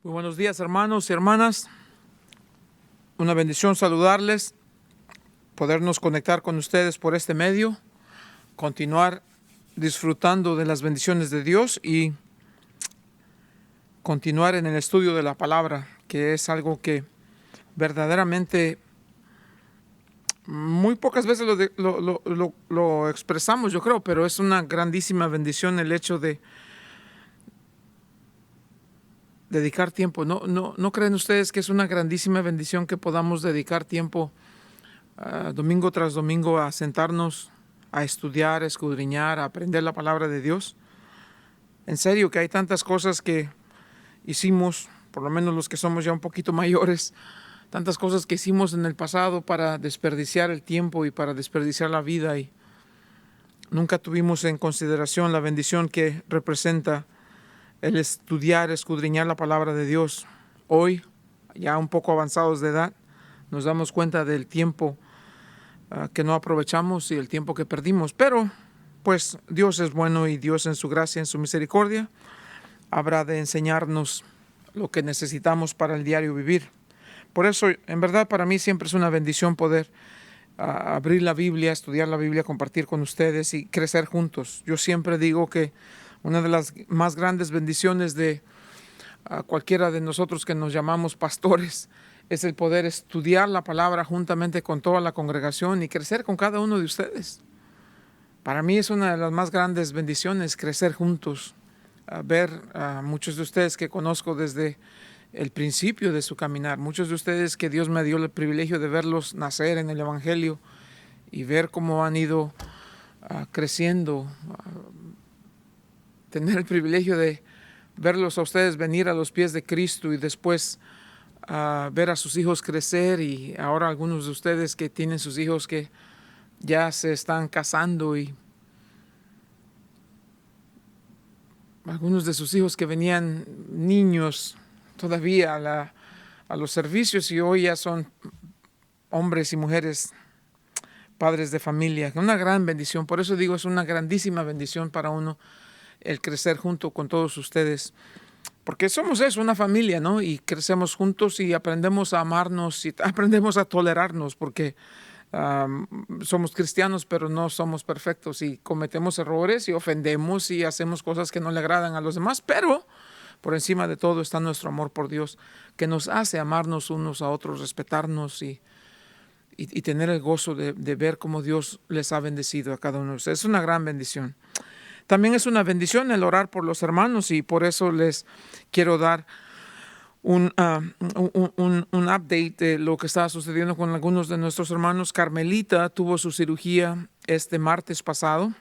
Muy buenos días, hermanos y hermanas. Una bendición saludarles, podernos conectar con ustedes por este medio, continuar disfrutando de las bendiciones de Dios y continuar en el estudio de la palabra, que es algo que verdaderamente muy pocas veces lo expresamos, yo creo, pero es una grandísima bendición el hecho de dedicar tiempo. ¿No creen ustedes que es una grandísima bendición que podamos dedicar tiempo domingo tras domingo a sentarnos, a estudiar, a escudriñar, a aprender la palabra de Dios? En serio que hay tantas cosas que hicimos, por lo menos los que somos ya un poquito mayores, tantas cosas que hicimos en el pasado para desperdiciar el tiempo y para desperdiciar la vida, y nunca tuvimos en consideración la bendición que representa el estudiar, escudriñar la palabra de Dios. Hoy, ya un poco avanzados de edad, nos damos cuenta del tiempo que no aprovechamos y el tiempo que perdimos. Pero, pues, Dios es bueno y Dios en su gracia, en su misericordia, habrá de enseñarnos lo que necesitamos para el diario vivir. Por eso, en verdad, para mí siempre es una bendición poder abrir la Biblia, estudiar la Biblia, compartir con ustedes y crecer juntos. Yo siempre digo que una de las más grandes bendiciones de cualquiera de nosotros que nos llamamos pastores es el poder estudiar la palabra juntamente con toda la congregación y crecer con cada uno de ustedes. Para mí es una de las más grandes bendiciones crecer juntos, ver a muchos de ustedes que conozco desde el principio de su caminar, muchos de ustedes que Dios me dio el privilegio de verlos nacer en el Evangelio y ver cómo han ido creciendo, tener el privilegio de verlos a ustedes venir a los pies de Cristo y después ver a sus hijos crecer, y ahora algunos de ustedes que tienen sus hijos que ya se están casando, y algunos de sus hijos que venían niños todavía a los servicios y hoy ya son hombres y mujeres, padres de familia. Una gran bendición. Por eso digo, es una grandísima bendición para uno el crecer junto con todos ustedes, porque somos eso, una familia, ¿no? Y crecemos juntos y aprendemos a amarnos y aprendemos a tolerarnos, porque somos cristianos, pero no somos perfectos y cometemos errores y ofendemos y hacemos cosas que no le agradan a los demás, pero por encima de todo está nuestro amor por Dios, que nos hace amarnos unos a otros, respetarnos y tener el gozo de ver cómo Dios les ha bendecido a cada uno de ustedes. Es una gran bendición. También es una bendición el orar por los hermanos, y por eso les quiero dar un update de lo que está sucediendo con algunos de nuestros hermanos. Carmelita tuvo su cirugía este martes pasado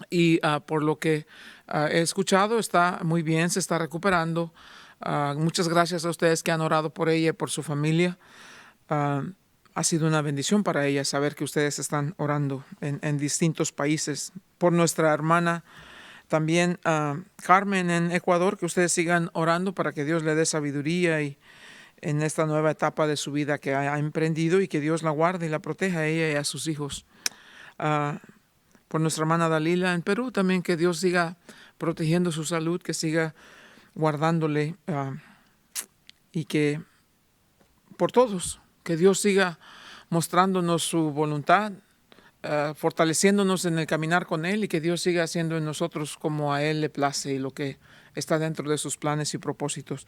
y por lo que he escuchado está muy bien, se está recuperando. Muchas gracias a ustedes que han orado por ella y por su familia. Ha sido una bendición para ella saber que ustedes están orando en distintos países. Por nuestra hermana también Carmen en Ecuador, que ustedes sigan orando para que Dios le dé sabiduría y en esta nueva etapa de su vida que ha emprendido, y que Dios la guarde y la proteja a ella y a sus hijos. Por nuestra hermana Dalila en Perú también, que Dios siga protegiendo su salud, que siga guardándole y que por todos, que Dios siga mostrándonos su voluntad, fortaleciéndonos en el caminar con Él, y que Dios siga haciendo en nosotros como a Él le place y lo que está dentro de sus planes y propósitos.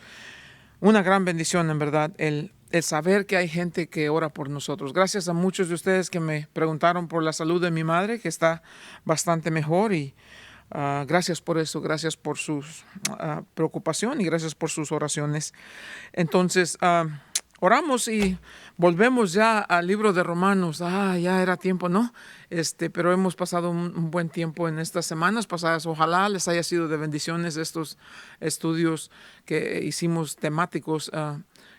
Una gran bendición, en verdad, el saber que hay gente que ora por nosotros. Gracias a muchos de ustedes que me preguntaron por la salud de mi madre, que está bastante mejor, y gracias por eso, gracias por su preocupación y gracias por sus oraciones. Entonces, oramos y volvemos ya al libro de Romanos. Ya era tiempo, ¿no? Pero hemos pasado un buen tiempo en estas semanas pasadas. Ojalá les haya sido de bendiciones estos estudios que hicimos temáticos,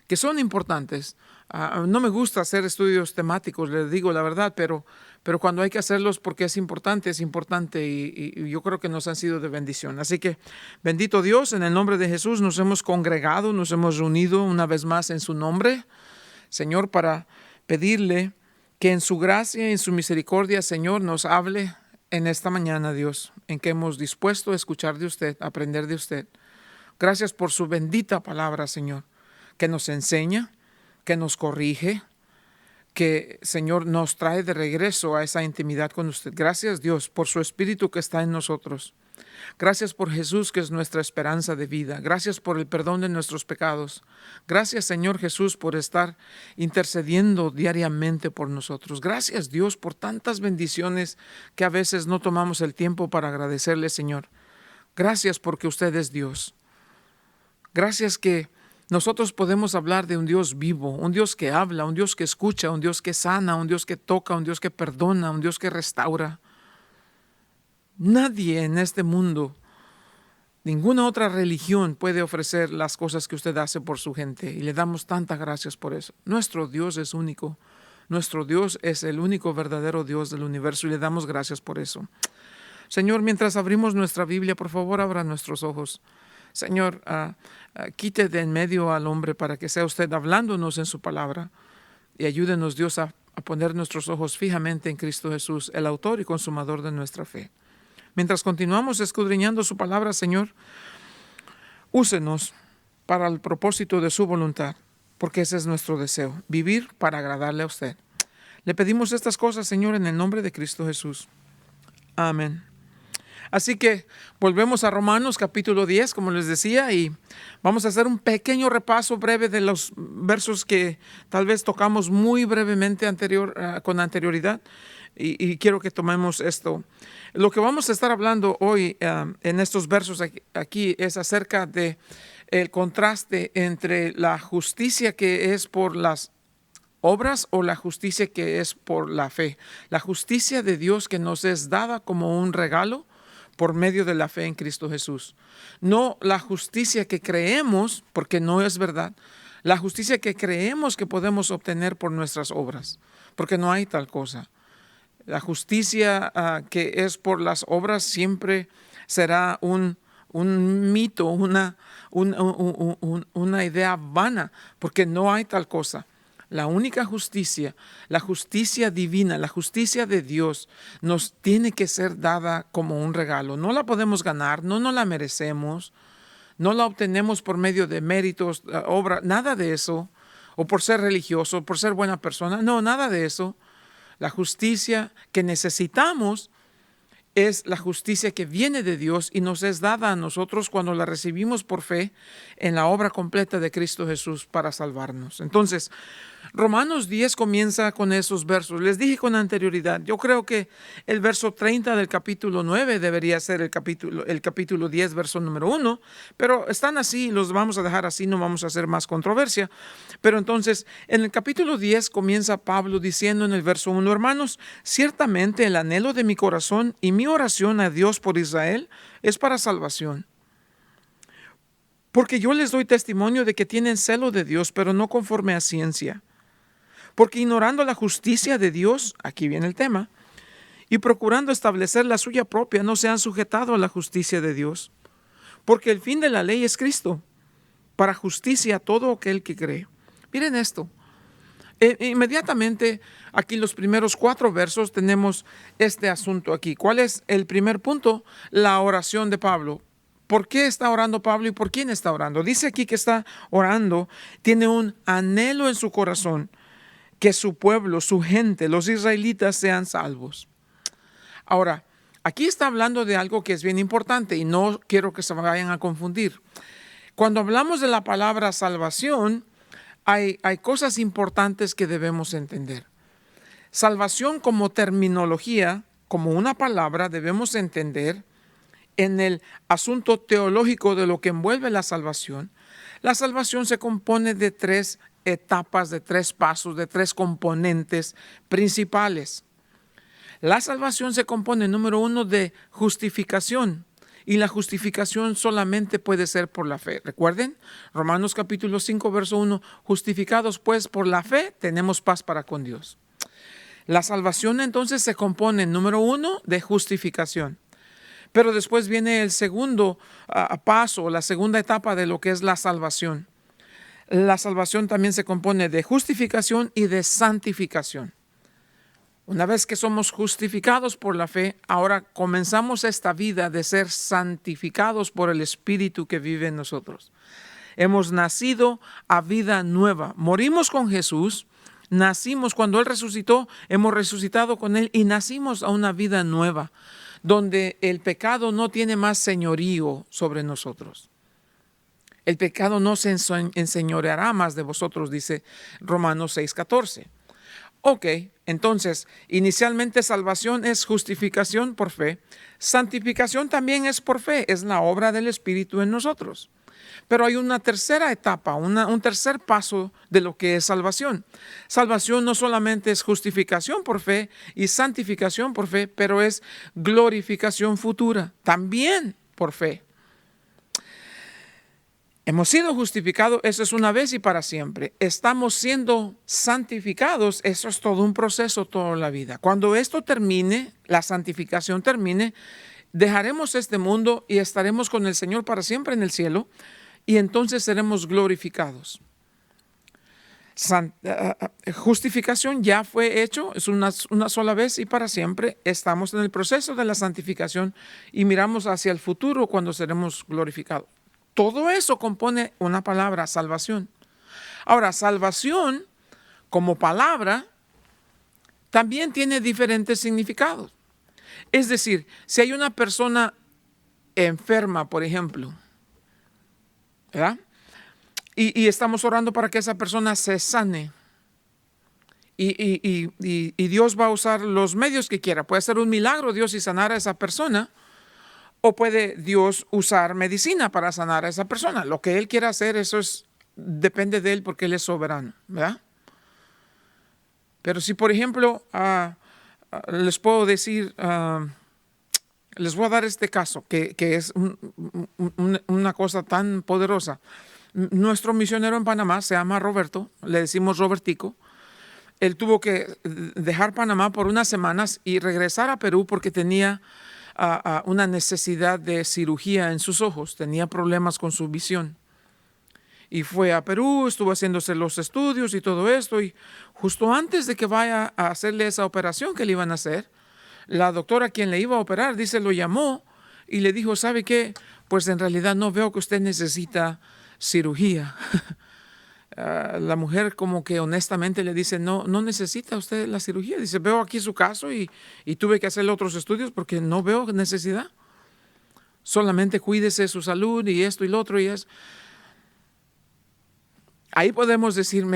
que son importantes. No me gusta hacer estudios temáticos, les digo la verdad, pero cuando hay que hacerlos porque es importante y yo creo que nos han sido de bendición. Así que bendito Dios, en el nombre de Jesús nos hemos congregado, nos hemos reunido una vez más en su nombre, Señor, para pedirle que en su gracia y en su misericordia, Señor, nos hable en esta mañana, Dios, en que hemos dispuesto a escuchar de usted, a aprender de usted. Gracias por su bendita palabra, Señor, que nos enseña, que nos corrige, que, Señor, nos trae de regreso a esa intimidad con usted. Gracias, Dios, por su Espíritu que está en nosotros. Gracias por Jesús, que es nuestra esperanza de vida. Gracias por el perdón de nuestros pecados. Gracias, Señor Jesús, por estar intercediendo diariamente por nosotros. Gracias, Dios, por tantas bendiciones que a veces no tomamos el tiempo para agradecerle, Señor. Gracias porque usted es Dios. Gracias que nosotros podemos hablar de un Dios vivo, un Dios que habla, un Dios que escucha, un Dios que sana, un Dios que toca, un Dios que perdona, un Dios que restaura. Nadie en este mundo, ninguna otra religión puede ofrecer las cosas que usted hace por su gente, y le damos tantas gracias por eso. Nuestro Dios es único. Nuestro Dios es el único verdadero Dios del universo y le damos gracias por eso. Señor, mientras abrimos nuestra Biblia, por favor, abra nuestros ojos. Señor, quite de en medio al hombre para que sea usted hablándonos en su palabra, y ayúdenos, Dios, a poner nuestros ojos fijamente en Cristo Jesús, el autor y consumador de nuestra fe. Mientras continuamos escudriñando su palabra, Señor, úsenos para el propósito de su voluntad, porque ese es nuestro deseo, vivir para agradarle a usted. Le pedimos estas cosas, Señor, en el nombre de Cristo Jesús. Amén. Así que volvemos a Romanos capítulo 10, como les decía, y vamos a hacer un pequeño repaso breve de los versos que tal vez tocamos muy brevemente con anterioridad, y quiero que tomemos esto. Lo que vamos a estar hablando hoy en estos versos aquí es acerca de el contraste entre la justicia que es por las obras o la justicia que es por la fe. La justicia de Dios que nos es dada como un regalo por medio de la fe en Cristo Jesús. No la justicia que creemos, porque no es verdad, la justicia que creemos que podemos obtener por nuestras obras, porque no hay tal cosa. La justicia que es por las obras siempre será un mito, una idea vana, porque no hay tal cosa. La única justicia, la justicia divina, la justicia de Dios nos tiene que ser dada como un regalo. No la podemos ganar, no nos la merecemos, no la obtenemos por medio de méritos, obra, nada de eso, o por ser religioso, por ser buena persona, no, nada de eso. La justicia que necesitamos es la justicia que viene de Dios y nos es dada a nosotros cuando la recibimos por fe en la obra completa de Cristo Jesús para salvarnos. Entonces, Romanos 10 comienza con esos versos. Les dije con anterioridad, yo creo que el verso 30 del capítulo 9 debería ser el capítulo 10, verso número 1, pero están así, los vamos a dejar así, no vamos a hacer más controversia. Pero entonces, en el capítulo 10 comienza Pablo diciendo en el verso 1, hermanos, ciertamente el anhelo de mi corazón y mi oración a Dios por Israel es para salvación. Porque yo les doy testimonio de que tienen celo de Dios, pero no conforme a ciencia. Porque ignorando la justicia de Dios, aquí viene el tema, y procurando establecer la suya propia, no se han sujetado a la justicia de Dios. Porque el fin de la ley es Cristo, para justicia a todo aquel que cree. Miren esto. Inmediatamente, aquí los primeros 4 versos tenemos este asunto aquí. ¿Cuál es el primer punto? La oración de Pablo. ¿Por qué está orando Pablo y por quién está orando? Dice aquí que está orando, tiene un anhelo en su corazón que su pueblo, su gente, los israelitas sean salvos. Ahora, aquí está hablando de algo que es bien importante y no quiero que se vayan a confundir. Cuando hablamos de la palabra salvación, hay cosas importantes que debemos entender. Salvación como terminología, como una palabra, debemos entender en el asunto teológico de lo que envuelve la salvación. La salvación se compone de 3 etapas, de 3 pasos, de 3 componentes principales. La salvación se compone, número 1, de justificación. Y la justificación solamente puede ser por la fe. Recuerden, Romanos capítulo 5, verso 1, justificados pues por la fe, tenemos paz para con Dios. La salvación entonces se compone, número 1, de justificación. Pero después viene el segundo paso, la segunda etapa de lo que es la salvación. La salvación también se compone de justificación y de santificación. Una vez que somos justificados por la fe, ahora comenzamos esta vida de ser santificados por el Espíritu que vive en nosotros. Hemos nacido a vida nueva. Morimos con Jesús, nacimos cuando Él resucitó, hemos resucitado con Él y nacimos a una vida nueva, donde el pecado no tiene más señorío sobre nosotros. El pecado no se enseñoreará más de vosotros, dice Romanos 6:14. Ok, entonces, inicialmente salvación es justificación por fe. Santificación también es por fe, es la obra del Espíritu en nosotros. Pero hay una tercera etapa, un tercer paso de lo que es salvación. Salvación no solamente es justificación por fe y santificación por fe, pero es glorificación futura, también por fe. Hemos sido justificados, eso es una vez y para siempre. Estamos siendo santificados, eso es todo un proceso toda la vida. Cuando esto termine, la santificación termine, dejaremos este mundo y estaremos con el Señor para siempre en el cielo y entonces seremos glorificados. Justificación ya fue hecho, es una sola vez y para siempre. Estamos en el proceso de la santificación y miramos hacia el futuro cuando seremos glorificados. Todo eso compone una palabra, salvación. Ahora, salvación como palabra también tiene diferentes significados. Es decir, si hay una persona enferma, por ejemplo, ¿verdad? Y estamos orando para que esa persona se sane. Y Dios va a usar los medios que quiera. Puede ser un milagro Dios y sanar a esa persona. O puede Dios usar medicina para sanar a esa persona. Lo que Él quiera hacer, depende de Él porque Él es soberano, ¿verdad? Pero si, por ejemplo, les puedo decir, les voy a dar este caso, que es una cosa tan poderosa. Nuestro misionero en Panamá se llama Roberto, le decimos Robertico. Él tuvo que dejar Panamá por unas semanas y regresar a Perú porque tenía una necesidad de cirugía en sus ojos, tenía problemas con su visión. Y fue a Perú, estuvo haciéndose los estudios y todo esto, y justo antes de que vaya a hacerle esa operación que le iban a hacer, la doctora quien le iba a operar, lo llamó y le dijo, ¿sabe qué? Pues en realidad no veo que usted necesita cirugía. La mujer como que honestamente le dice, no necesita usted la cirugía. Dice, veo aquí su caso y tuve que hacerle otros estudios porque no veo necesidad. Solamente cuídese su salud y esto y lo otro y eso. Ahí podemos decir,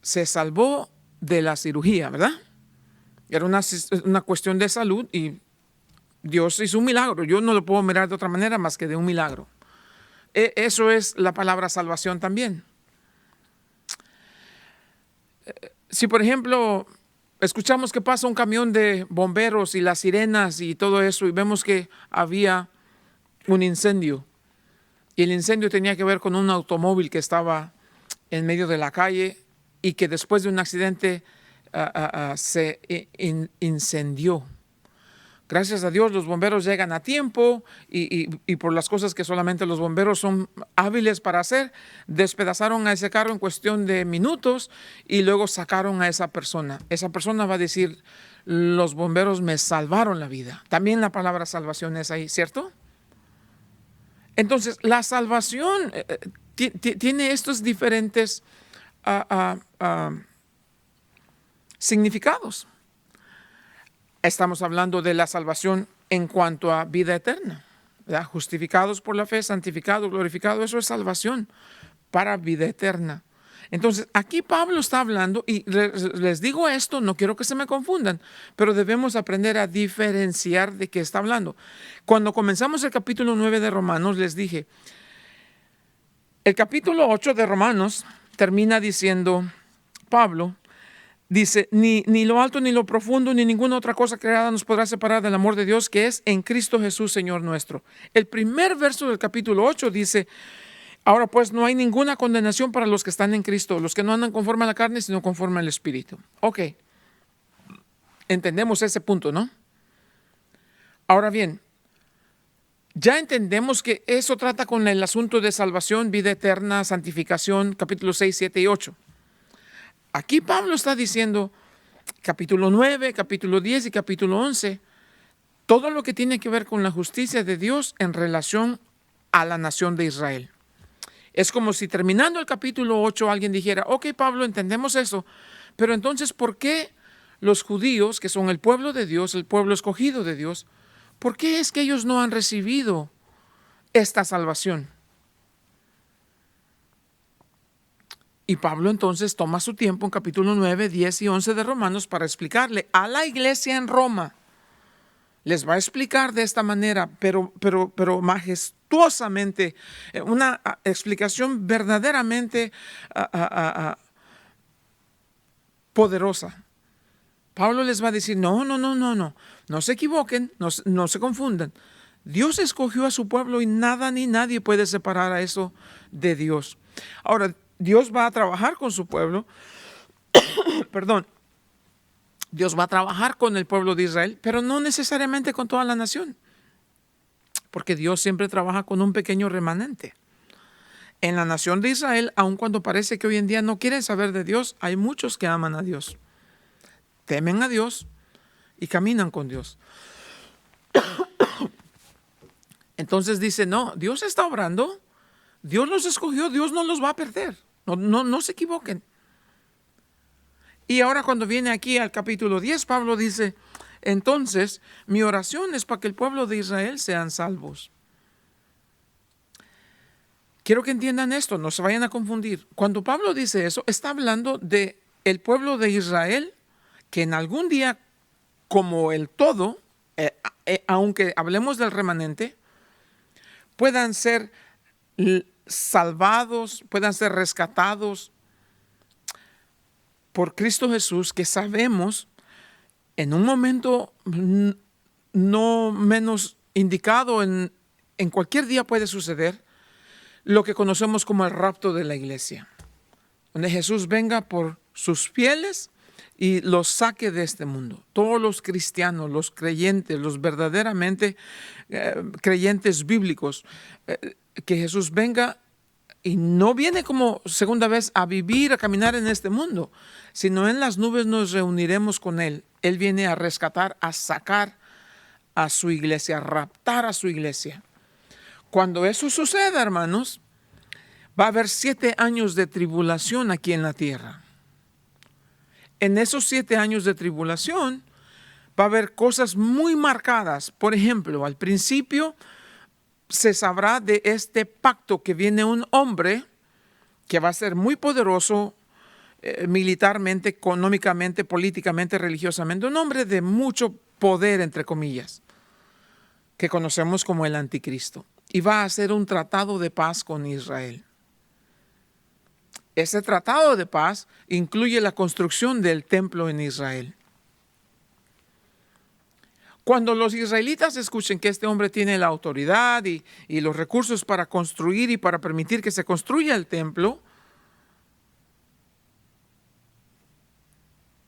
se salvó de la cirugía, ¿verdad? Era una cuestión de salud y Dios hizo un milagro. Yo no lo puedo mirar de otra manera más que de un milagro. Eso es la palabra salvación también. Si, por ejemplo, escuchamos que pasa un camión de bomberos y las sirenas y todo eso y vemos que había un incendio y el incendio tenía que ver con un automóvil que estaba en medio de la calle y que después de un accidente se incendió. Gracias a Dios los bomberos llegan a tiempo y por las cosas que solamente los bomberos son hábiles para hacer, despedazaron a ese carro en cuestión de minutos y luego sacaron a esa persona. Esa persona va a decir, los bomberos me salvaron la vida. También la palabra salvación es ahí, ¿cierto? Entonces, la salvación tiene estos diferentes significados. Estamos hablando de la salvación en cuanto a vida eterna, ¿verdad? Justificados por la fe, santificados, glorificados, eso es salvación para vida eterna. Entonces, aquí Pablo está hablando, y les digo esto, no quiero que se me confundan, pero debemos aprender a diferenciar de qué está hablando. Cuando comenzamos el capítulo 9 de Romanos, les dije, el capítulo 8 de Romanos termina diciendo, Pablo, dice, ni lo alto, ni lo profundo, ni ninguna otra cosa creada nos podrá separar del amor de Dios que es en Cristo Jesús, Señor nuestro. El primer verso del capítulo 8 dice, ahora pues no hay ninguna condenación para los que están en Cristo, los que no andan conforme a la carne, sino conforme al Espíritu. Ok, entendemos ese punto, ¿no? Ahora bien, ya entendemos que eso trata con el asunto de salvación, vida eterna, santificación, capítulos 6, 7 y 8. Aquí Pablo está diciendo, capítulo 9, capítulo 10 y capítulo 11, todo lo que tiene que ver con la justicia de Dios en relación a la nación de Israel. Es como si terminando el capítulo 8 alguien dijera, ok, Pablo, entendemos eso, pero entonces, ¿por qué los judíos, que son el pueblo de Dios, el pueblo escogido de Dios, por qué es que ellos no han recibido esta salvación? Y Pablo entonces toma su tiempo en capítulo 9, 10 y 11 de Romanos para explicarle a la iglesia en Roma. Les va a explicar de esta manera, pero majestuosamente, una explicación verdaderamente poderosa. Pablo les va a decir, no se equivoquen, no se confundan. Dios escogió a su pueblo y nada ni nadie puede separar a eso de Dios. Ahora, Dios va a trabajar con su pueblo, Dios va a trabajar con el pueblo de Israel, pero no necesariamente con toda la nación, porque Dios siempre trabaja con un pequeño remanente. En la nación de Israel, aun cuando parece que hoy en día no quieren saber de Dios, hay muchos que aman a Dios, temen a Dios y caminan con Dios. Entonces dice, no, Dios está obrando, Dios los escogió, Dios no los va a perder, no se equivoquen. Y ahora cuando viene aquí al capítulo 10, Pablo dice, entonces mi oración es para que el pueblo de Israel sean salvos. Quiero que entiendan esto, no se vayan a confundir. Cuando Pablo dice eso, está hablando de el pueblo de Israel que en algún día, como el todo, aunque hablemos del remanente, puedan ser salvados, puedan ser rescatados por Cristo Jesús, que sabemos en un momento no menos indicado, en cualquier día puede suceder, lo que conocemos como el rapto de la iglesia, donde Jesús venga por sus fieles y los saque de este mundo. Todos los cristianos, los creyentes, los verdaderamente creyentes bíblicos, que Jesús venga y no viene como segunda vez a vivir, a caminar en este mundo, sino en las nubes nos reuniremos con Él. Él viene a rescatar, a sacar a su iglesia, a raptar a su iglesia. Cuando eso suceda, hermanos, va a haber 7 años de tribulación aquí en la tierra. En esos 7 años de tribulación va a haber cosas muy marcadas. Por ejemplo, al principio se sabrá de este pacto que viene un hombre que va a ser muy poderoso militarmente, económicamente, políticamente, religiosamente, un hombre de mucho poder, entre comillas, que conocemos como el anticristo, y va a hacer un tratado de paz con Israel. Ese tratado de paz incluye la construcción del templo en Israel. Cuando los israelitas escuchen que este hombre tiene la autoridad y los recursos para construir y para permitir que se construya el templo,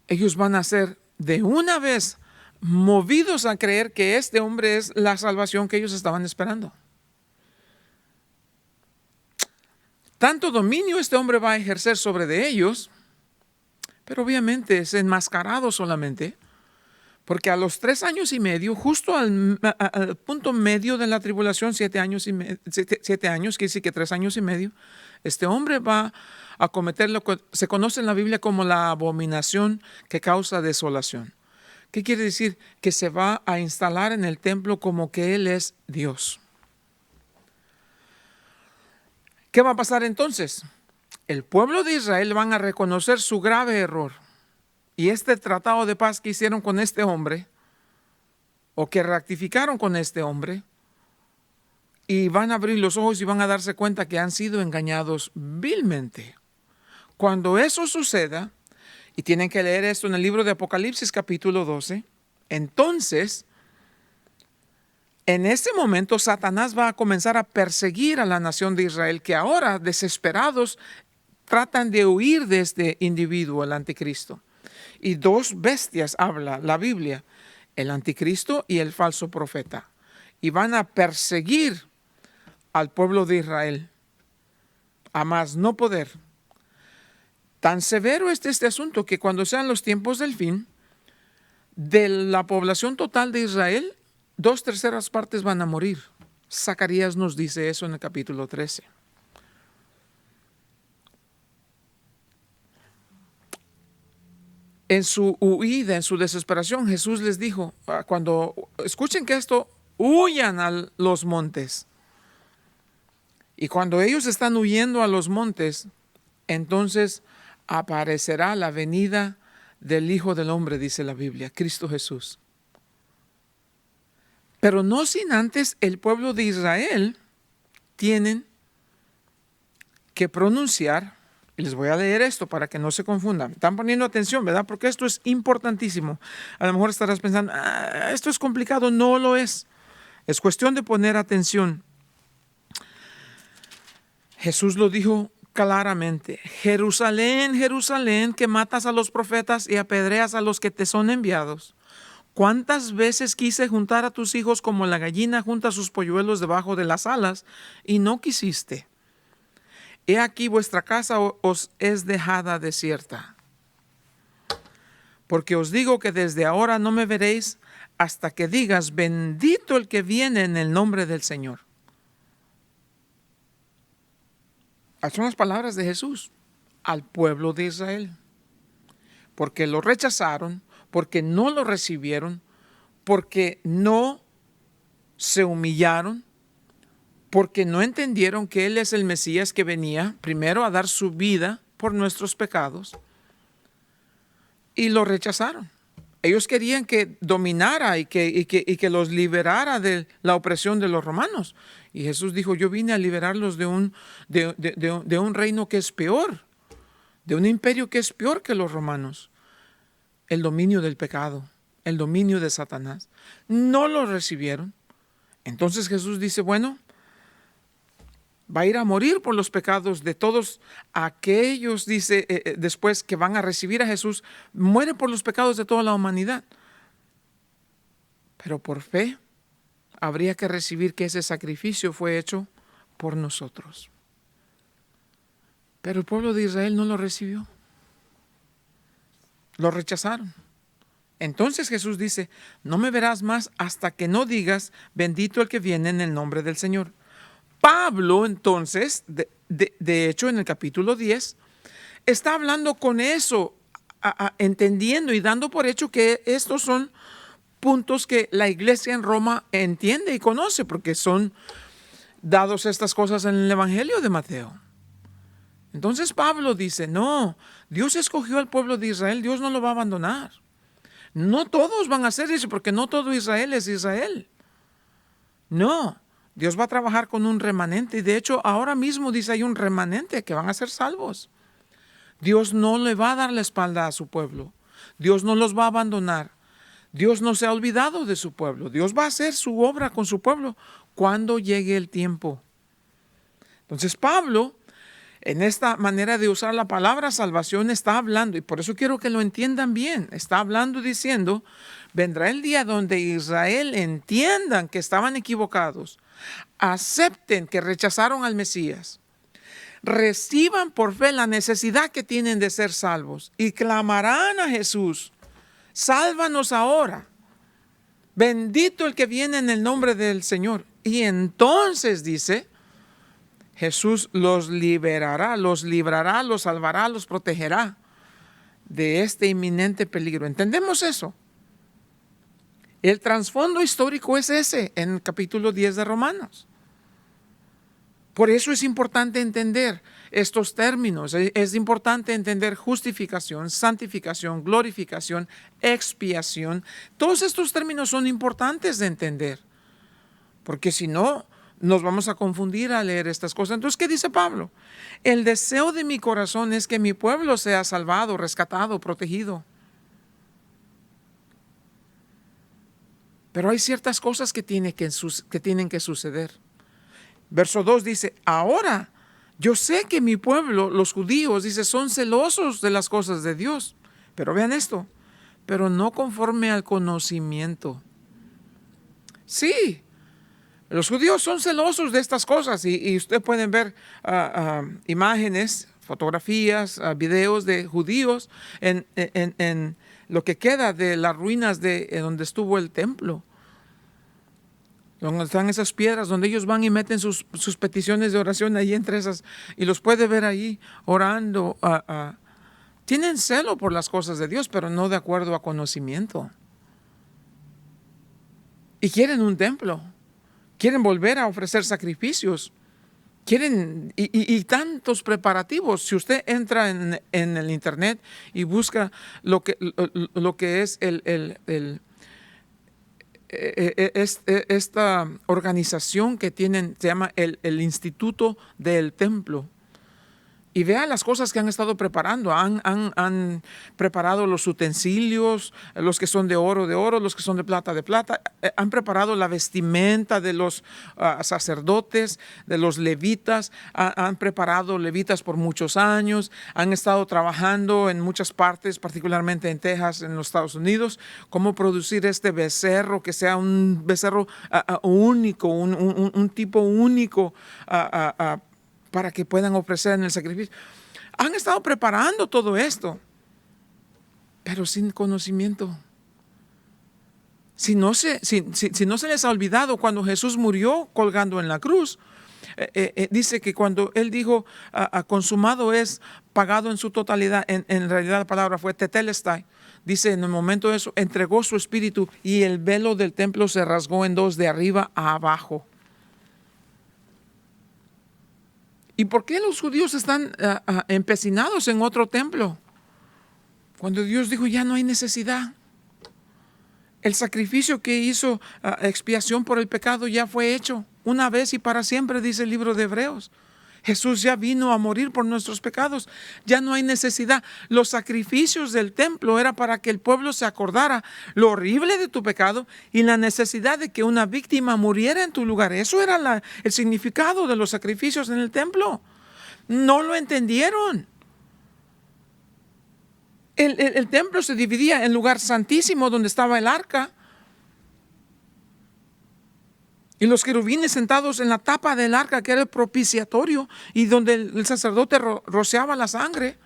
ellos van a ser de una vez movidos a creer que este hombre es la salvación que ellos estaban esperando. Tanto dominio este hombre va a ejercer sobre de ellos, pero obviamente es enmascarado solamente, porque a los 3 años y medio, justo al punto medio de la tribulación, 7 años, quiere decir que 3 años y medio, este hombre va a cometer lo que se conoce en la Biblia como la abominación que causa desolación. ¿Qué quiere decir? Que se va a instalar en el templo como que Él es Dios. ¿Qué va a pasar entonces? El pueblo de Israel van a reconocer su grave error. Y este tratado de paz que hicieron con este hombre, o que rectificaron con este hombre, y van a abrir los ojos y van a darse cuenta que han sido engañados vilmente. Cuando eso suceda, y tienen que leer esto en el libro de Apocalipsis capítulo 12, entonces, en ese momento Satanás va a comenzar a perseguir a la nación de Israel, que ahora, desesperados, tratan de huir de este individuo, el anticristo. Y 2 bestias habla la Biblia, el anticristo y el falso profeta. Y van a perseguir al pueblo de Israel a más no poder. Tan severo es este asunto que cuando sean los tiempos del fin, De la población total de Israel, 2/3 partes van a morir. Zacarías nos dice eso en el capítulo 13. En su huida, en su desesperación, Jesús les dijo, cuando escuchen que esto, huyan a los montes. Y cuando ellos están huyendo a los montes, entonces aparecerá la venida del Hijo del Hombre, dice la Biblia, Cristo Jesús. Pero no sin antes el pueblo de Israel tienen que pronunciar, y les voy a leer esto para que no se confundan. Están poniendo atención, ¿verdad? Porque esto es importantísimo. A lo mejor estarás pensando, esto es complicado. No lo es. Es cuestión de poner atención. Jesús lo dijo claramente: Jerusalén, Jerusalén, que matas a los profetas y apedreas a los que te son enviados. ¿Cuántas veces quise juntar a tus hijos como la gallina junta sus polluelos debajo de las alas, y no quisiste? He aquí vuestra casa os es dejada desierta. Porque os digo que desde ahora no me veréis hasta que digas: bendito el que viene en el nombre del Señor. Estas son las palabras de Jesús al pueblo de Israel. Porque lo rechazaron, porque no lo recibieron, porque no se humillaron, porque no entendieron que Él es el Mesías que venía primero a dar su vida por nuestros pecados, y lo rechazaron. Ellos querían que dominara y que los liberara de la opresión de los romanos. Y Jesús dijo: yo vine a liberarlos de un reino que es peor, de un imperio que es peor que los romanos. El dominio del pecado, el dominio de Satanás. No lo recibieron. Entonces Jesús dice: bueno, va a ir a morir por los pecados de todos aquellos, dice después, que van a recibir a Jesús. Muere por los pecados de toda la humanidad. Pero por fe habría que recibir que ese sacrificio fue hecho por nosotros. Pero el pueblo de Israel no lo recibió. Lo rechazaron. Entonces Jesús dice: no me verás más hasta que no digas: bendito el que viene en el nombre del Señor. Pablo, entonces, de hecho, en el capítulo 10, está hablando con eso, entendiendo y dando por hecho que estos son puntos que la iglesia en Roma entiende y conoce, porque son dados estas cosas en el Evangelio de Mateo. Entonces Pablo dice: no, Dios escogió al pueblo de Israel, Dios no lo va a abandonar. No todos van a hacer eso, porque no todo Israel es Israel. No, Dios va a trabajar con un remanente, y de hecho ahora mismo dice: hay un remanente que van a ser salvos. Dios no le va a dar la espalda a su pueblo. Dios no los va a abandonar. Dios no se ha olvidado de su pueblo. Dios va a hacer su obra con su pueblo cuando llegue el tiempo. Entonces Pablo, en esta manera de usar la palabra salvación, está hablando, y por eso quiero que lo entiendan bien, está hablando diciendo: vendrá el día donde Israel entiendan que estaban equivocados, acepten que rechazaron al Mesías, reciban por fe la necesidad que tienen de ser salvos y clamarán a Jesús: sálvanos ahora, bendito el que viene en el nombre del Señor. Y entonces dice, Jesús los liberará, los librará, los salvará, los protegerá de este inminente peligro. ¿Entendemos eso? El trasfondo histórico es ese en el capítulo 10 de Romanos. Por eso es importante entender estos términos. Es importante entender justificación, santificación, glorificación, expiación. Todos estos términos son importantes de entender, porque si no, nos vamos a confundir al leer estas cosas. Entonces, ¿qué dice Pablo? El deseo de mi corazón es que mi pueblo sea salvado, rescatado, protegido. Pero hay ciertas cosas que tienen que suceder. Verso 2 dice: ahora yo sé que mi pueblo, los judíos, dice, son celosos de las cosas de Dios. Pero vean esto: pero no conforme al conocimiento. Sí, los judíos son celosos de estas cosas, y ustedes pueden ver imágenes, fotografías, videos de judíos en lo que queda de las ruinas de donde estuvo el templo. Donde están esas piedras, donde ellos van y meten sus peticiones de oración ahí entre esas, y los puede ver ahí orando. Tienen celo por las cosas de Dios, pero no de acuerdo a conocimiento. Y quieren un templo, quieren volver a ofrecer sacrificios, quieren y tantos preparativos. Si usted entra en el internet y busca lo que es esta organización que tienen, se llama el Instituto del Templo, y vea las cosas que han estado preparando. Han preparado los utensilios, los que son de oro, los que son de plata. Han preparado la vestimenta de los sacerdotes, de los levitas. Han preparado levitas por muchos años. Han estado trabajando en muchas partes, particularmente en Texas, en los Estados Unidos, cómo producir este becerro, que sea un becerro único, un tipo único, para que puedan ofrecer en el sacrificio. Han estado preparando todo esto, pero sin conocimiento. Si no se les ha olvidado cuando Jesús murió colgando en la cruz, dice que cuando Él dijo consumado es, pagado en su totalidad, en realidad la palabra fue tetelestai. Dice, en el momento de eso, entregó su espíritu y el velo del templo se rasgó en dos, de arriba a abajo. ¿Y por qué los judíos están empecinados en otro templo? Cuando Dios dijo, ya no hay necesidad. El sacrificio que hizo expiación por el pecado ya fue hecho una vez y para siempre, dice el libro de Hebreos. Jesús ya vino a morir por nuestros pecados. Ya no hay necesidad. Los sacrificios del templo era para que el pueblo se acordara lo horrible de tu pecado y la necesidad de que una víctima muriera en tu lugar. Eso era el significado de los sacrificios en el templo. No lo entendieron. El templo se dividía en lugar santísimo, donde estaba el arca, y los querubines sentados en la tapa del arca, que era el propiciatorio, y donde el sacerdote rociaba la sangre.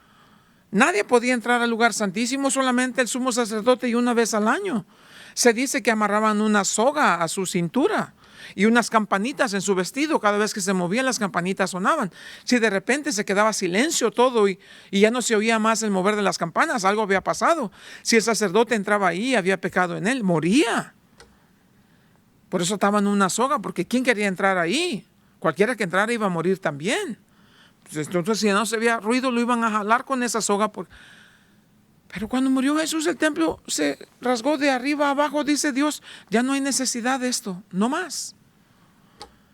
Nadie podía entrar al lugar santísimo, solamente el sumo sacerdote, y una vez al año. Se dice que amarraban una soga a su cintura y unas campanitas en su vestido. Cada vez que se movían, las campanitas sonaban. Si de repente se quedaba silencio todo y ya no se oía más el mover de las campanas, algo había pasado. Si el sacerdote entraba ahí, había pecado en él, moría. Por eso estaban en una soga, porque ¿quién quería entrar ahí? Cualquiera que entrara iba a morir también. Entonces, si no se veía ruido, lo iban a jalar con esa soga. Pero cuando murió Jesús, el templo se rasgó de arriba a abajo, dice Dios. Ya no hay necesidad de esto, no más.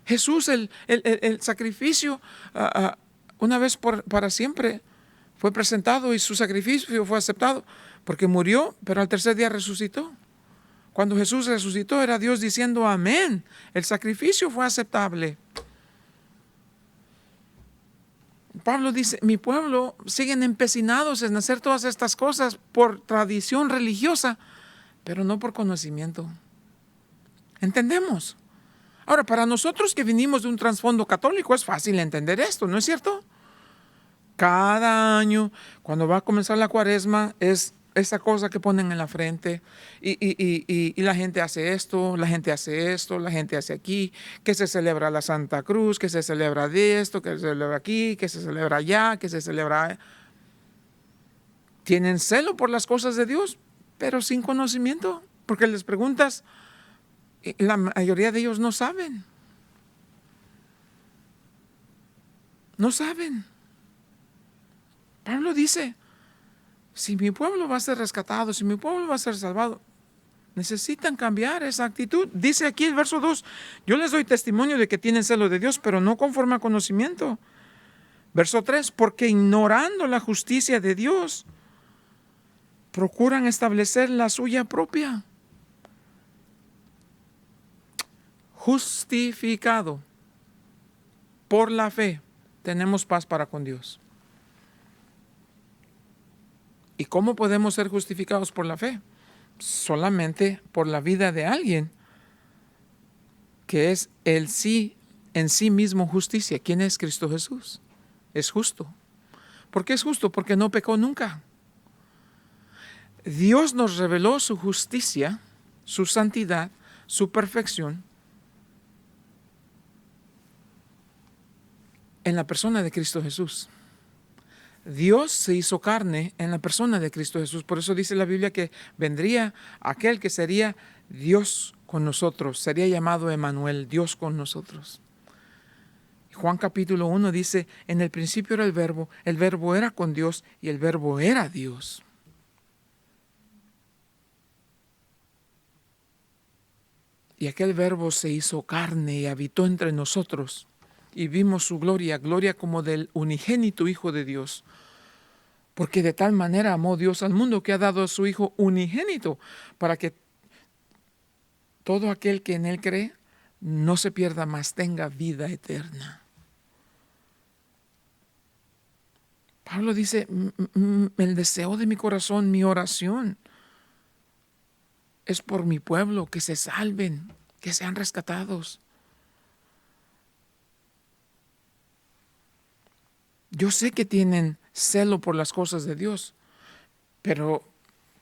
Jesús, el sacrificio, una vez para siempre, fue presentado y su sacrificio fue aceptado, porque murió, pero al tercer día resucitó. Cuando Jesús resucitó, era Dios diciendo amén. El sacrificio fue aceptable. Pablo dice, mi pueblo siguen empecinados en hacer todas estas cosas por tradición religiosa, pero no por conocimiento. ¿Entendemos? Ahora, para nosotros que venimos de un trasfondo católico es fácil entender esto, ¿no es cierto? Cada año, cuando va a comenzar la cuaresma, es esa cosa que ponen en la frente y la gente hace esto, la gente hace esto, la gente hace aquí, que se celebra la Santa Cruz, que se celebra de esto, que se celebra aquí, que se celebra allá, que se celebra... Tienen celo por las cosas de Dios, pero sin conocimiento, porque les preguntas, la mayoría de ellos no saben. No saben. Pablo dice, si mi pueblo va a ser rescatado, si mi pueblo va a ser salvado, necesitan cambiar esa actitud. Dice aquí el verso 2, yo les doy testimonio de que tienen celo de Dios, pero no conforme a conocimiento. Verso 3, porque ignorando la justicia de Dios, procuran establecer la suya propia. Justificado por la fe, tenemos paz para con Dios. ¿Y cómo podemos ser justificados por la fe? Solamente por la vida de alguien que es en sí mismo justicia. ¿Quién es Cristo Jesús? Es justo. ¿Por qué es justo? Porque no pecó nunca. Dios nos reveló su justicia, su santidad, su perfección en la persona de Cristo Jesús. Dios se hizo carne en la persona de Cristo Jesús. Por eso dice la Biblia que vendría aquel que sería Dios con nosotros. Sería llamado Emmanuel, Dios con nosotros. Juan capítulo 1 dice, en el principio era el verbo era con Dios y el verbo era Dios. Y aquel verbo se hizo carne y habitó entre nosotros. Y vimos su gloria, gloria como del unigénito Hijo de Dios. Porque de tal manera amó Dios al mundo que ha dado a su Hijo unigénito, para que todo aquel que en Él cree no se pierda, mas tenga vida eterna. Pablo dice, el deseo de mi corazón, mi oración, es por mi pueblo, que se salven, que sean rescatados. Yo sé que tienen celo por las cosas de Dios, pero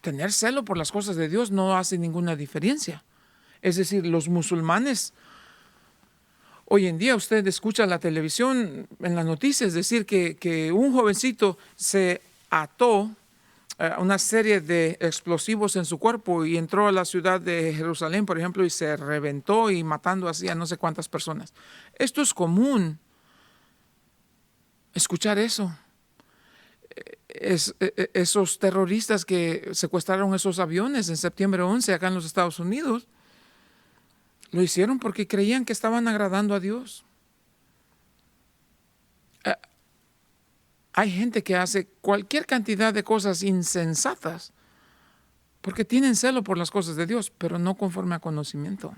tener celo por las cosas de Dios no hace ninguna diferencia. Es decir, los musulmanes, hoy en día usted escucha la televisión, en las noticias, decir que un jovencito se ató una serie de explosivos en su cuerpo y entró a la ciudad de Jerusalén, por ejemplo, y se reventó y matando así a no sé cuántas personas. Esto es escuchar eso. Esos terroristas que secuestraron esos aviones en septiembre 11 acá en los Estados Unidos, lo hicieron porque creían que estaban agradando a Dios. Hay gente que hace cualquier cantidad de cosas insensatas porque tienen celo por las cosas de Dios, pero no conforme a conocimiento.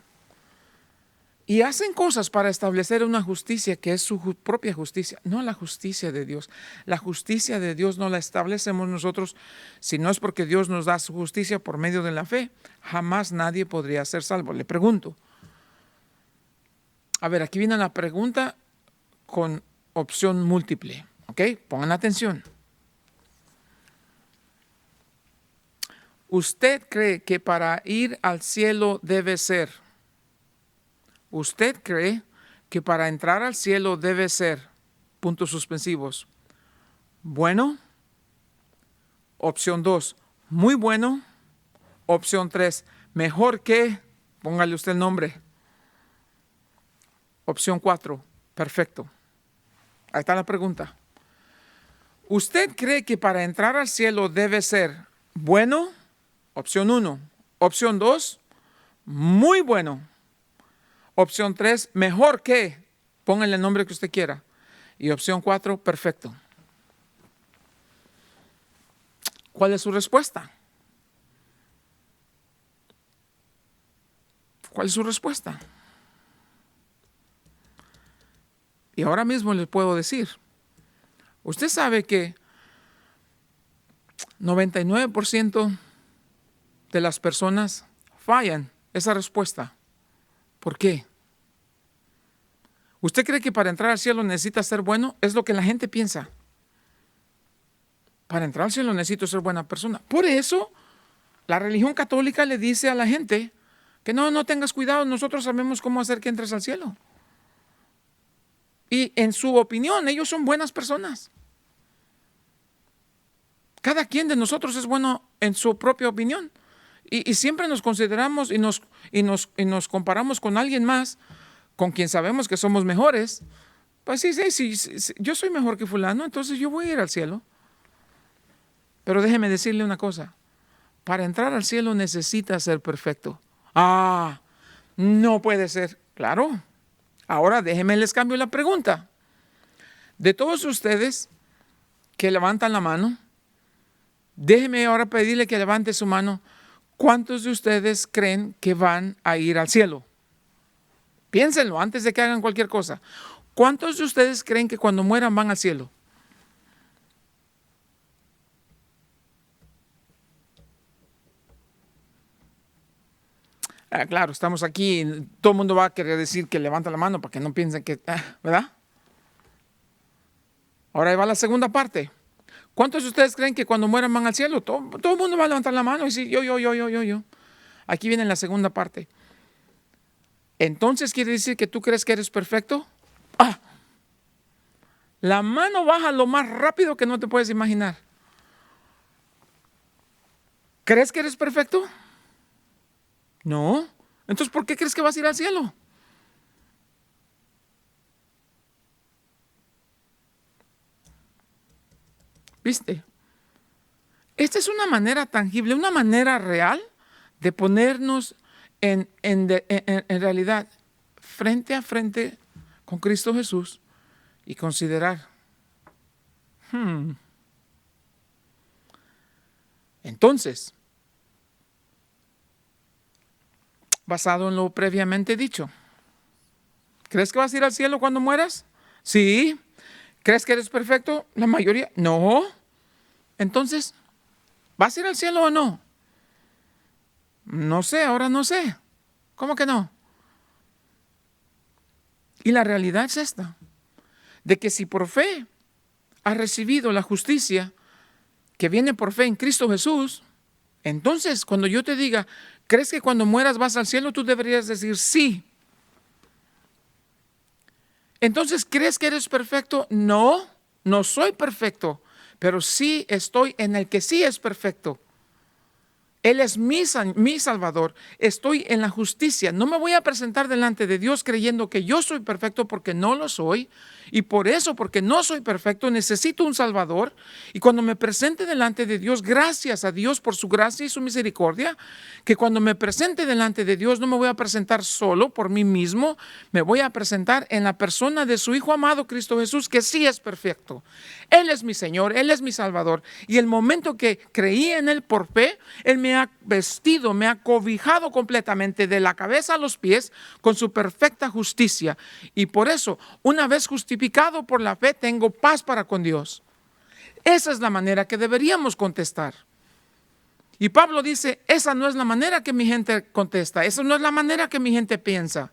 Y hacen cosas para establecer una justicia que es su propia justicia, no la justicia de Dios. La justicia de Dios no la establecemos nosotros, si no es porque Dios nos da su justicia por medio de la fe. Jamás nadie podría ser salvo. Le pregunto. A ver, aquí viene la pregunta con opción múltiple. ¿Ok? Pongan atención. ¿Usted cree que para ir al cielo debe ser? ¿Usted cree que para entrar al cielo debe ser, puntos suspensivos, bueno? Opción 2, muy bueno. Opción 3, mejor que, póngale usted el nombre. Opción 4, perfecto. Ahí está la pregunta. ¿Usted cree que para entrar al cielo debe ser bueno? Opción 1. Opción 2, muy bueno. Opción 3, mejor que, póngale el nombre que usted quiera. Y opción 4, perfecto. ¿Cuál es su respuesta? ¿Cuál es su respuesta? Y ahora mismo les puedo decir, usted sabe que 99% de las personas fallan esa respuesta. ¿Por qué? ¿Usted cree que para entrar al cielo necesita ser bueno? Es lo que la gente piensa. Para entrar al cielo necesito ser buena persona. Por eso, la religión católica le dice a la gente que no tengas cuidado, nosotros sabemos cómo hacer que entres al cielo. Y en su opinión, ellos son buenas personas. Cada quien de nosotros es bueno en su propia opinión. Y siempre nos consideramos y nos comparamos con alguien más con quien sabemos que somos mejores. Pues sí, yo soy mejor que fulano, entonces yo voy a ir al cielo. Pero déjeme decirle una cosa. Para entrar al cielo necesita ser perfecto. No puede ser. Claro. Ahora déjenme les cambio la pregunta. De todos ustedes que levantan la mano, déjeme ahora pedirle que levante su mano. ¿Cuántos de ustedes creen que van a ir al cielo? Piénsenlo antes de que hagan cualquier cosa. ¿Cuántos de ustedes creen que cuando mueran van al cielo? Claro, estamos aquí, todo el mundo va a querer decir que levanta la mano para que no piensen que, ¿verdad? Ahora ahí va la segunda parte. ¿Cuántos de ustedes creen que cuando mueran van al cielo? Todo el mundo va a levantar la mano y decir yo. Aquí viene la segunda parte. Entonces, ¿quiere decir que tú crees que eres perfecto? La mano baja lo más rápido que no te puedes imaginar. ¿Crees que eres perfecto? No. Entonces, ¿por qué crees que vas a ir al cielo? ¿Viste? Esta es una manera tangible, una manera real de ponernos en realidad frente a frente con Cristo Jesús y considerar. Entonces, basado en lo previamente dicho, ¿crees que vas a ir al cielo cuando mueras? Sí. ¿Crees que eres perfecto? La mayoría. No. Entonces, ¿vas a ir al cielo o no? No sé, ahora no sé. ¿Cómo que no? Y la realidad es esta, de que si por fe has recibido la justicia que viene por fe en Cristo Jesús, entonces cuando yo te diga, ¿crees que cuando mueras vas al cielo? Tú deberías decir sí. Entonces, ¿crees que eres perfecto? No, no soy perfecto, pero sí estoy en el que sí es perfecto. Él es mi Salvador. Estoy en la justicia. No me voy a presentar delante de Dios creyendo que yo soy perfecto porque no lo soy. Y por eso, porque no soy perfecto, necesito un Salvador. Y cuando me presente delante de Dios, gracias a Dios por su gracia y su misericordia, que cuando me presente delante de Dios no me voy a presentar solo por mí mismo, me voy a presentar en la persona de su Hijo amado Cristo Jesús, que sí es perfecto. Él es mi Señor, Él es mi Salvador. Y el momento que creí en Él por fe, Él me ha vestido, me ha cobijado completamente de la cabeza a los pies con su perfecta justicia. Y por eso, una vez justificado por la fe, tengo paz para con Dios. Esa es la manera que deberíamos contestar. Y Pablo dice, esa no es la manera que mi gente contesta, esa no es la manera que mi gente piensa.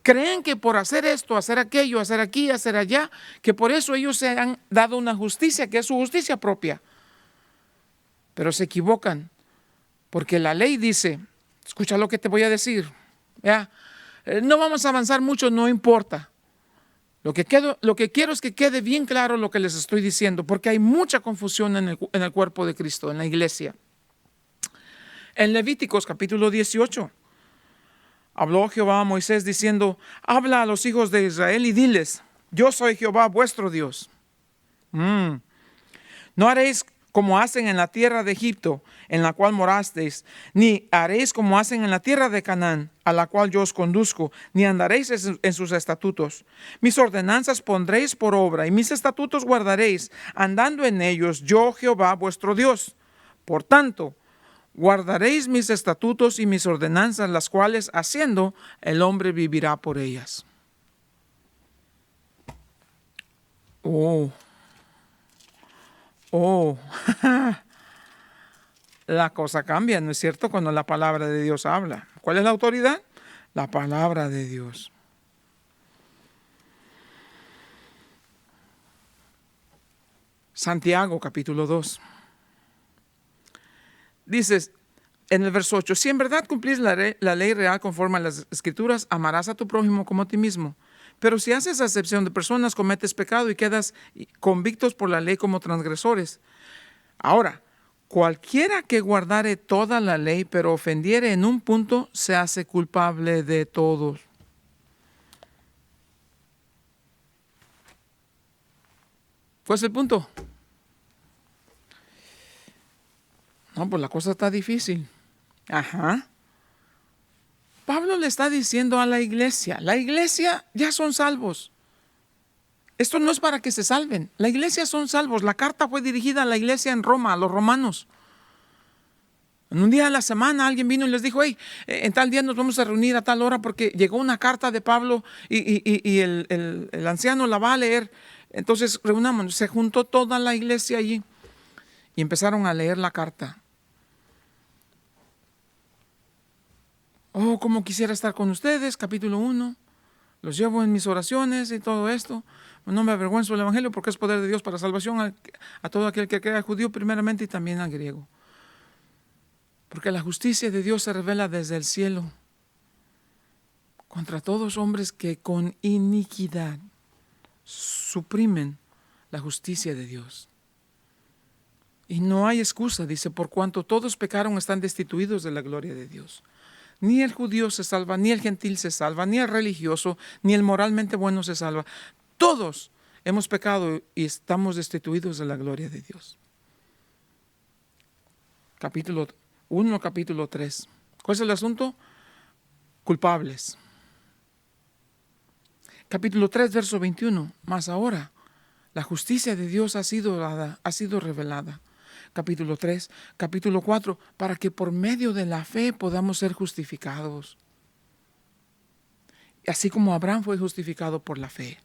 Creen que por hacer esto, hacer aquello, hacer aquí, hacer allá, que por eso ellos se han dado una justicia que es su justicia propia. Pero se equivocan, porque la ley dice, escucha lo que te voy a decir, ¿ya? No vamos a avanzar mucho, no importa. Lo que quiero es que quede bien claro lo que les estoy diciendo, porque hay mucha confusión en el cuerpo de Cristo, en la iglesia. En Levíticos capítulo 18, habló Jehová a Moisés diciendo, habla a los hijos de Israel y diles, yo soy Jehová vuestro Dios. No haréis como hacen en la tierra de Egipto, en la cual morasteis, ni haréis como hacen en la tierra de Canaán, a la cual yo os conduzco, ni andaréis en sus estatutos. Mis ordenanzas pondréis por obra, y mis estatutos guardaréis, andando en ellos, yo Jehová vuestro Dios. Por tanto, guardaréis mis estatutos y mis ordenanzas, las cuales haciendo, el hombre vivirá por ellas. La cosa cambia, ¿no es cierto? Cuando la palabra de Dios habla. ¿Cuál es la autoridad? La palabra de Dios. Santiago capítulo 2. Dices en el verso 8, si en verdad cumplís la ley real conforme a las escrituras, amarás a tu prójimo como a ti mismo. Pero si haces acepción de personas, cometes pecado y quedas convictos por la ley como transgresores. Ahora, cualquiera que guardare toda la ley, pero ofendiere en un punto, se hace culpable de todos. ¿Cuál es el punto? No, pues la cosa está difícil. Pablo le está diciendo a la iglesia ya son salvos. Esto no es para que se salven. La iglesia son salvos. La carta fue dirigida a la iglesia en Roma, a los romanos. En un día de la semana alguien vino y les dijo, hey, en tal día nos vamos a reunir a tal hora porque llegó una carta de Pablo y el anciano la va a leer. Entonces reunámonos. Se juntó toda la iglesia allí y empezaron a leer la carta. Oh, cómo quisiera estar con ustedes, capítulo 1. los llevo en mis oraciones y todo esto. No me avergüenzo del Evangelio porque es poder de Dios para salvación a todo aquel que crea, judío primeramente y también al griego. Porque la justicia de Dios se revela desde el cielo contra todos hombres que con iniquidad suprimen la justicia de Dios. Y no hay excusa, dice, por cuanto todos pecaron, están destituidos de la gloria de Dios. Ni el judío se salva, ni el gentil se salva, ni el religioso, ni el moralmente bueno se salva. Todos hemos pecado y estamos destituidos de la gloria de Dios. Capítulo 1, capítulo 3. ¿Cuál es el asunto? Culpables. Capítulo 3, verso 21. Mas ahora la justicia de Dios ha sido dada, ha sido revelada. Capítulo 3, capítulo 4, para que por medio de la fe podamos ser justificados. Así como Abraham fue justificado por la fe.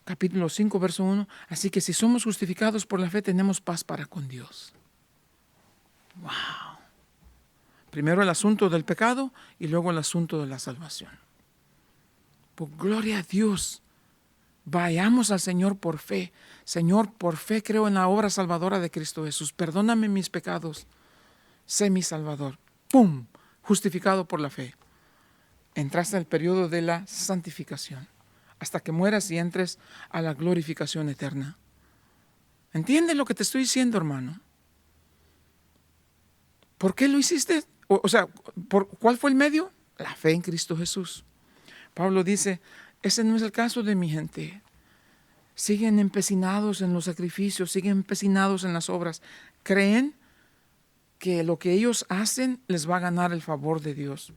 Capítulo 5, verso 1, así que si somos justificados por la fe, tenemos paz para con Dios. Wow. Primero el asunto del pecado y luego el asunto de la salvación. Por gloria a Dios. Vayamos al Señor por fe. Señor, por fe creo en la obra salvadora de Cristo Jesús. Perdóname mis pecados. Sé mi Salvador. ¡Pum! Justificado por la fe. Entraste al periodo de la santificación. Hasta que mueras y entres a la glorificación eterna. ¿Entiendes lo que te estoy diciendo, hermano? ¿Por qué lo hiciste? ¿Cuál fue el medio? La fe en Cristo Jesús. Pablo dice, ese no es el caso de mi gente. Siguen empecinados en los sacrificios, siguen empecinados en las obras. Creen que lo que ellos hacen les va a ganar el favor de Dios.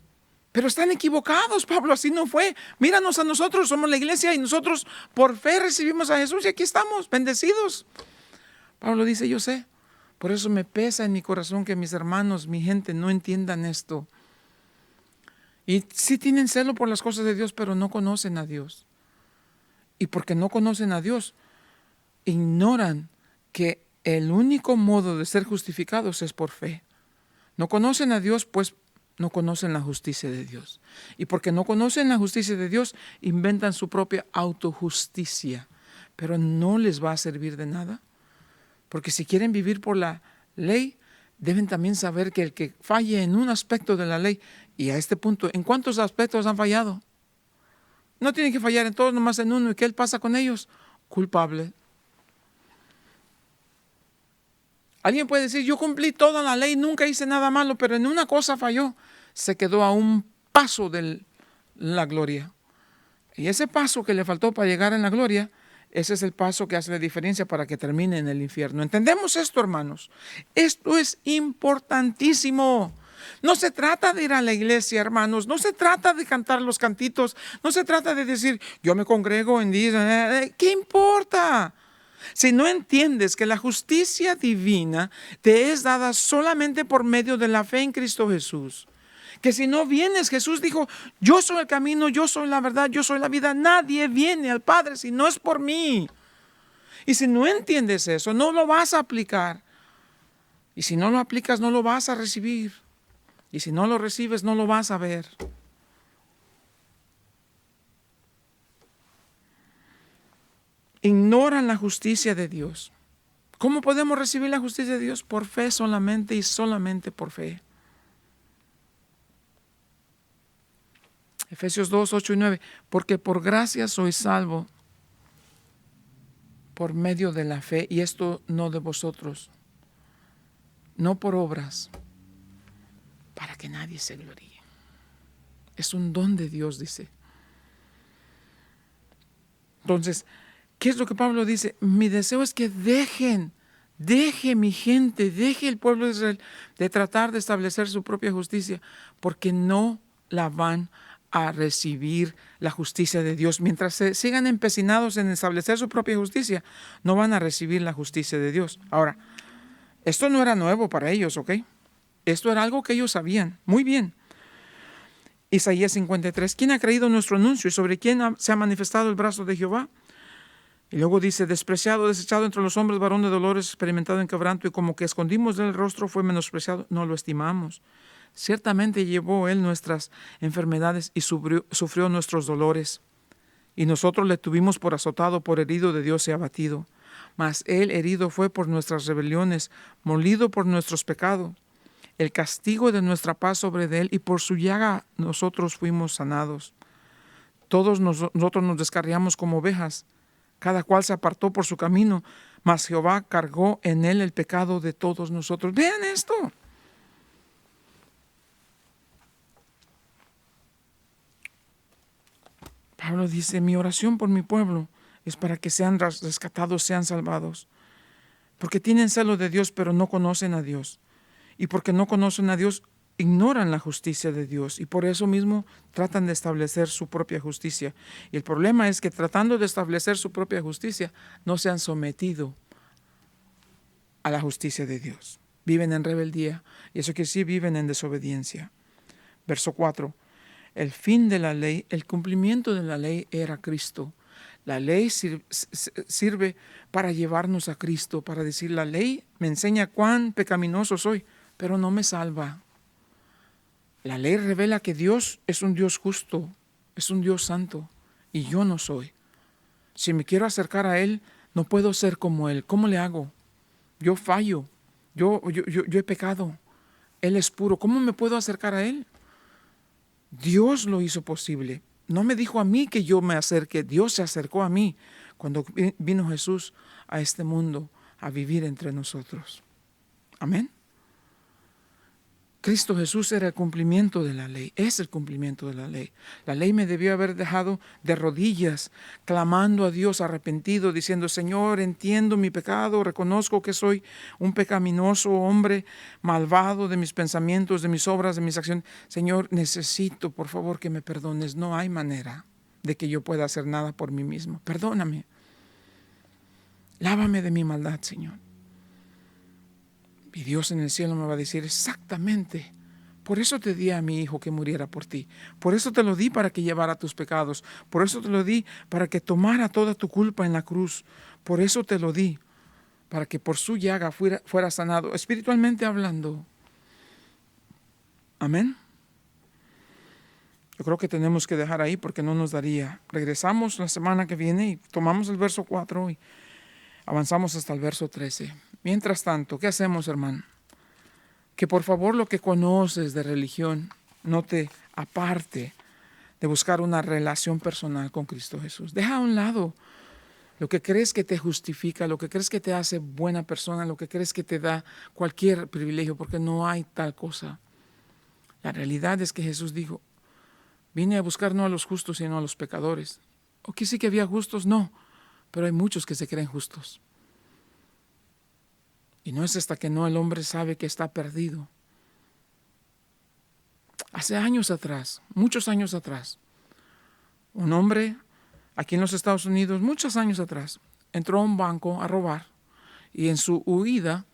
Pero están equivocados, Pablo, así no fue. Míranos a nosotros, somos la iglesia y nosotros por fe recibimos a Jesús y aquí estamos, bendecidos. Pablo dice, yo sé, por eso me pesa en mi corazón que mis hermanos, mi gente no entiendan esto. Y sí tienen celo por las cosas de Dios, pero no conocen a Dios. Y porque no conocen a Dios, ignoran que el único modo de ser justificados es por fe. No conocen a Dios, pues no conocen la justicia de Dios. Y porque no conocen la justicia de Dios, inventan su propia autojusticia. Pero no les va a servir de nada. Porque si quieren vivir por la ley, deben también saber que el que falle en un aspecto de la ley, y a este punto, ¿en cuántos aspectos han fallado? No tienen que fallar en todos, nomás en uno. ¿Y qué pasa con ellos? Culpable. Alguien puede decir, yo cumplí toda la ley, nunca hice nada malo, pero en una cosa falló. Se quedó a un paso de la gloria. Y ese paso que le faltó para llegar a la gloria, ese es el paso que hace la diferencia para que termine en el infierno. ¿Entendemos esto, hermanos? Esto es importantísimo. No se trata de ir a la iglesia, hermanos. No se trata de cantar los cantitos. No se trata de decir, yo me congrego en día. ¿Qué importa? Si no entiendes que la justicia divina te es dada solamente por medio de la fe en Cristo Jesús. Que si no vienes, Jesús dijo, yo soy el camino, yo soy la verdad, yo soy la vida. Nadie viene al Padre si no es por mí. Y si no entiendes eso, no lo vas a aplicar. Y si no lo aplicas, no lo vas a recibir. Y si no lo recibes, no lo vas a ver. Ignoran la justicia de Dios. ¿Cómo podemos recibir la justicia de Dios? Por fe solamente y solamente por fe. Efesios 2, 8 y 9. Porque por gracia sois salvo por medio de la fe, y esto no de vosotros, no por obras, para que nadie se gloríe. Es un don de Dios, dice. Entonces, ¿qué es lo que Pablo dice? Mi deseo es que deje mi gente, deje el pueblo de Israel de tratar de establecer su propia justicia, porque no la van a recibir la justicia de Dios. Mientras se sigan empecinados en establecer su propia justicia, no van a recibir la justicia de Dios. Ahora, esto no era nuevo para ellos, ¿ok? Esto era algo que ellos sabían muy bien. Isaías 53, ¿quién ha creído nuestro anuncio y sobre quién se ha manifestado el brazo de Jehová? Y luego dice, despreciado, desechado entre los hombres, varón de dolores, experimentado en quebranto, y como que escondimos del rostro, fue menospreciado, no lo estimamos. Ciertamente llevó él nuestras enfermedades y sufrió nuestros dolores. y nosotros le tuvimos por azotado, por herido de Dios y abatido. Mas él herido fue por nuestras rebeliones, molido por nuestros pecados. El castigo de nuestra paz sobre de él, y por su llaga nosotros fuimos sanados. Todos nosotros nos descarriamos como ovejas, cada cual se apartó por su camino, mas Jehová cargó en él el pecado de todos nosotros. Vean esto. Pablo dice, mi oración por mi pueblo es para que sean rescatados, sean salvados. Porque tienen celo de Dios, pero no conocen a Dios. Y porque no conocen a Dios, ignoran la justicia de Dios. Y por eso mismo tratan de establecer su propia justicia. Y el problema es que tratando de establecer su propia justicia, no se han sometido a la justicia de Dios. Viven en rebeldía. Y eso que sí, viven en desobediencia. Verso 4. El fin de la ley, el cumplimiento de la ley era Cristo. La ley sirve para llevarnos a Cristo, para decir, la ley me enseña cuán pecaminoso soy, pero no me salva. La ley revela que Dios es un Dios justo, es un Dios santo, y yo no soy. Si me quiero acercar a Él, no puedo ser como Él. ¿Cómo le hago? Yo fallo, yo he pecado. Él es puro. ¿Cómo me puedo acercar a Él? Dios lo hizo posible. No me dijo a mí que yo me acerque, Dios se acercó a mí cuando vino Jesús a este mundo a vivir entre nosotros. Amén. Cristo Jesús era el cumplimiento de la ley, es el cumplimiento de la ley. La ley me debió haber dejado de rodillas, clamando a Dios arrepentido, diciendo, Señor, entiendo mi pecado, reconozco que soy un pecaminoso hombre, malvado de mis pensamientos, de mis obras, de mis acciones. Señor, necesito, por favor, que me perdones. No hay manera de que yo pueda hacer nada por mí mismo. Perdóname. Lávame de mi maldad, Señor. Y Dios en el cielo me va a decir exactamente, por eso te di a mi hijo que muriera por ti. Por eso te lo di para que llevara tus pecados. Por eso te lo di para que tomara toda tu culpa en la cruz. Por eso te lo di, para que por su llaga fuera sanado, espiritualmente hablando. Amén. Yo creo que tenemos que dejar ahí porque no nos daría. Regresamos la semana que viene y tomamos el verso 4 y avanzamos hasta el verso 13. Mientras tanto, ¿qué hacemos, hermano? Que por favor lo que conoces de religión no te aparte de buscar una relación personal con Cristo Jesús. Deja a un lado lo que crees que te justifica, lo que crees que te hace buena persona, lo que crees que te da cualquier privilegio, porque no hay tal cosa. La realidad es que Jesús dijo, vine a buscar no a los justos, sino a los pecadores. ¿O que sí que había justos? No, pero hay muchos que se creen justos. Y no es hasta que no el hombre sabe que está perdido. Hace años atrás, muchos años atrás, un hombre aquí en los Estados Unidos, muchos años atrás, entró a un banco a robar y en su huida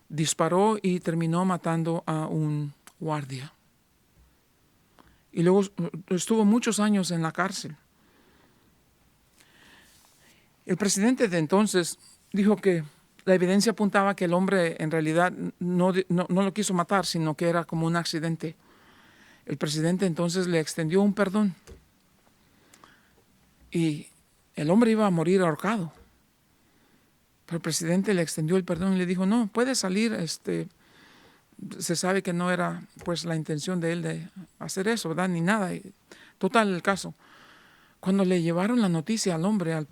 disparó y terminó matando a un guardia. Y luego estuvo muchos años en la cárcel. El presidente de entonces dijo que la evidencia apuntaba que el hombre en realidad no lo quiso matar, sino que era como un accidente. El presidente entonces le extendió un perdón. Y el hombre iba a morir ahorcado. Pero el presidente le extendió el perdón y le dijo, no, puede salir, se sabe que no era pues la intención de él de hacer eso, ¿verdad? Ni nada. Total, el caso. Cuando le llevaron la noticia al hombre, al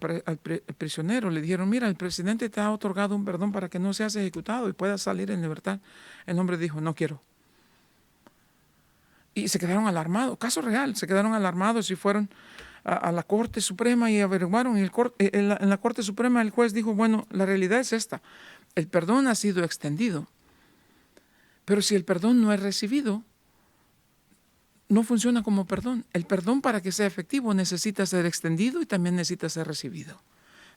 prisionero, le dijeron, mira, el presidente te ha otorgado un perdón para que no seas ejecutado y puedas salir en libertad. El hombre dijo, no quiero. Y se quedaron alarmados, caso real, se quedaron alarmados y fueron a la Corte Suprema y averiguaron. Y en la Corte Suprema el juez dijo, bueno, la realidad es esta, el perdón ha sido extendido, pero si el perdón no es recibido, no funciona como perdón. El perdón, para que sea efectivo, necesita ser extendido y también necesita ser recibido.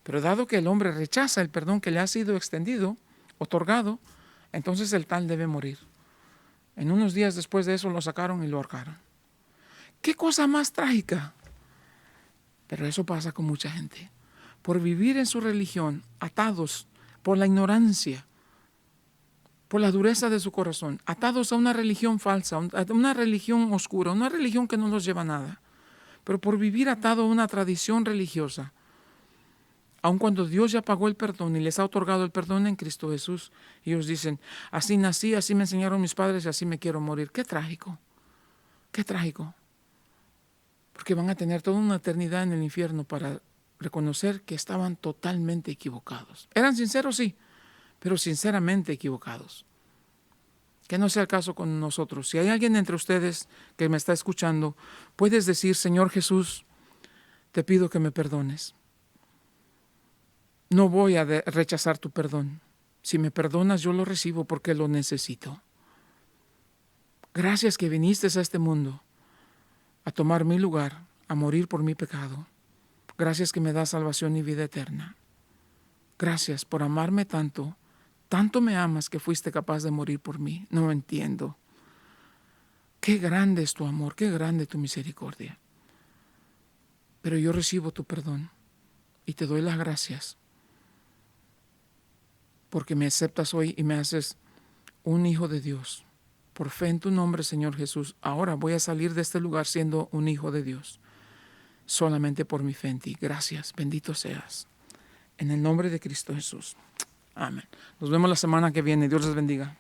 Pero dado que el hombre rechaza el perdón que le ha sido extendido, otorgado, entonces el tal debe morir. En unos días después de eso lo sacaron y lo ahorcaron. ¿Qué cosa más trágica? Pero eso pasa con mucha gente. Por vivir en su religión, atados por la ignorancia, por la dureza de su corazón, atados a una religión falsa, a una religión oscura, una religión que no los lleva a nada. pero por vivir atado a una tradición religiosa. Aun cuando Dios ya pagó el perdón y les ha otorgado el perdón en Cristo Jesús, ellos dicen, así nací, así me enseñaron mis padres y así me quiero morir. Qué trágico, qué trágico. Porque van a tener toda una eternidad en el infierno para reconocer que estaban totalmente equivocados. Eran sinceros, sí, pero sinceramente equivocados. Que no sea el caso con nosotros. Si hay alguien entre ustedes que me está escuchando, puedes decir, Señor Jesús, te pido que me perdones. No voy a rechazar tu perdón. Si me perdonas, yo lo recibo porque lo necesito. Gracias que viniste a este mundo a tomar mi lugar, a morir por mi pecado. Gracias que me das salvación y vida eterna. Gracias por amarme tanto. Tanto me amas que fuiste capaz de morir por mí. No entiendo. Qué grande es tu amor, qué grande tu misericordia. Pero yo recibo tu perdón y te doy las gracias porque me aceptas hoy y me haces un hijo de Dios. Por fe en tu nombre, Señor Jesús, ahora voy a salir de este lugar siendo un hijo de Dios, solamente por mi fe en ti. Gracias, bendito seas. En el nombre de Cristo Jesús. Amén. Nos vemos la semana que viene. Dios les bendiga.